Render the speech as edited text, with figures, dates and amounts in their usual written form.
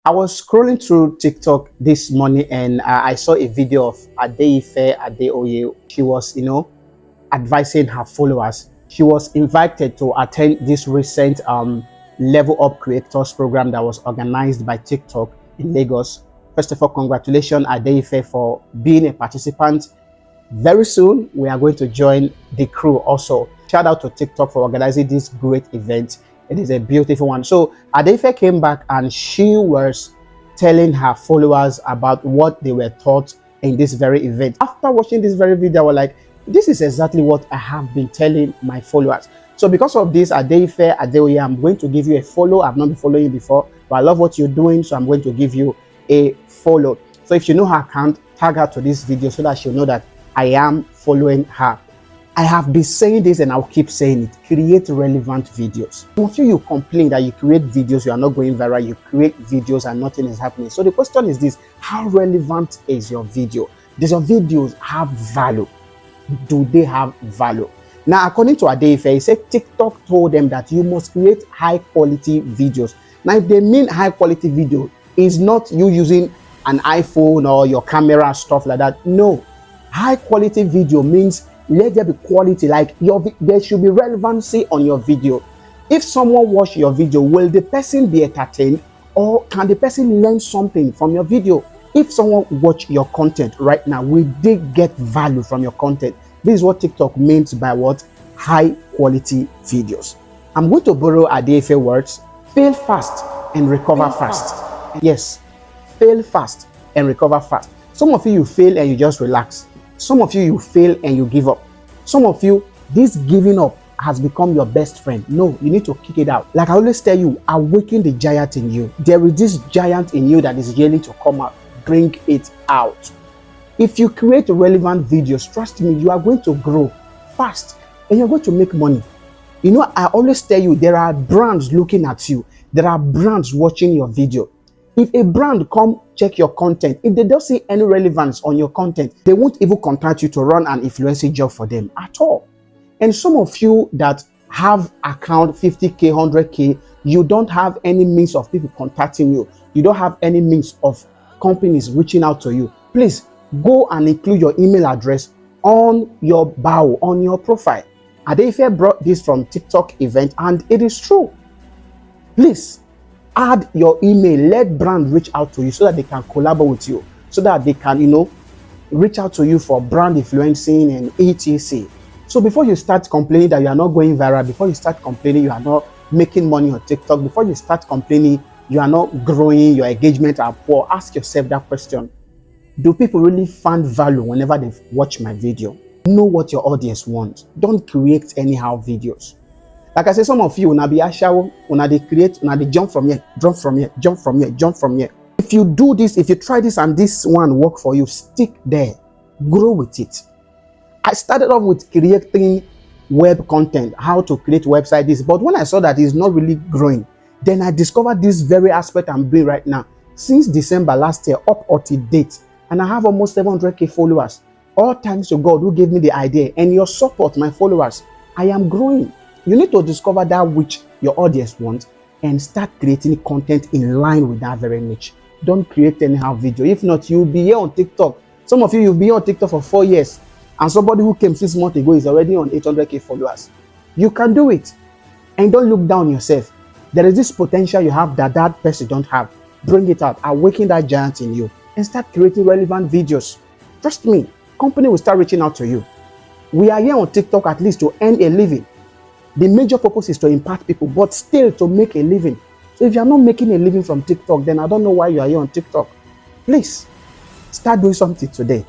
I was scrolling through TikTok this morning and I saw a video of Adeife Adeoye. She was, advising her followers. She was invited to attend this recent Level Up Creators program that was organized by TikTok in Lagos. First of all, congratulations, Adeife, for being a participant. Very soon, we are going to join the crew also. Shout out to TikTok for organizing this great event. It is a beautiful one. So Adeife came back and she was telling her followers about what they were taught in this very event. After watching this very video, I was like, this is exactly what I have been telling my followers. So because of this, Adeife Adeoye, I'm going to give you a follow. I've not been following you before, but I love what you're doing, so I'm going to give you a follow. So if you know her account, tag her to this video so that she'll know that I am following her. I have been saying this and I'll keep saying it. Create relevant videos. Some of you complain that you create videos, you are not going viral, you create videos and nothing is happening. So the question is this: how relevant is your video? Does your videos have value? Do they have value? Now, according to Adeife, he said TikTok told them that you must create high quality videos. Now, if they mean high quality video, is not you using an iPhone or your camera, stuff like that. No. High quality video means let there be quality, like there should be relevancy on your video. If someone watch your video, will the person be entertained, or can the person learn something from your video? If someone watch your content right now, will they get value from your content? This is what TikTok means by what? High quality videos. I'm going to borrow Adeife words: fail fast and recover fast. Yes, fail fast and recover fast. Some of you fail and you just relax. Some of you fail and you give up. Some of you, this giving up has become your best friend. No, you need to kick it out. Like I always tell you, awaken the giant in you. There is this giant in you that is yearning to come out. Bring it out. If you create relevant videos, trust me, you are going to grow fast and you're going to make money. You know, I always tell you, there are brands looking at you. There are brands watching your video. If a brand come check your content, if they don't see any relevance on your content, they won't even contact you to run an influencing job for them at all. And some of you that have account 50K, 100K, you don't have any means of people contacting you. You don't have any means of companies reaching out to you. Please go and include your email address on your bio, on your profile. Adeife brought this from TikTok event and it is true. Please add your email, let brand reach out to you so that they can collaborate with you, so that they can, reach out to you for brand influencing and etc. So before you start complaining that you are not going viral, before you start complaining you are not making money on TikTok, before you start complaining you are not growing, your engagement are poor, ask yourself that question: do people really find value whenever they watch my video? Know what your audience wants. Don't create anyhow videos. Like I said, some of you una be ashawo, una dey create, una dey jump from here, jump from here, jump from here, jump from here. If you do this, if you try this and this one work for you, stick there, grow with it. I started off with creating web content, how to create websites, but when I saw that it's not really growing, then I discovered this very aspect I'm doing right now. Since December last year, up to date, and I have almost 700K followers. All thanks to God who gave me the idea and your support, my followers. I am growing. You need to discover that which your audience wants and start creating content in line with that very niche. Don't create anyhow video. If not, you'll be here on TikTok. Some of you, you'll be on TikTok for 4 years. And somebody who came 6 months ago is already on 800K followers. You can do it. And don't look down on yourself. There is this potential you have that person don't have. Bring it out. Awaken that giant in you. And start creating relevant videos. Trust me, company will start reaching out to you. We are here on TikTok at least to earn a living. The major purpose is to impact people, but still to make a living. So if you are not making a living from TikTok, then I don't know why you are here on TikTok. Please, start doing something today.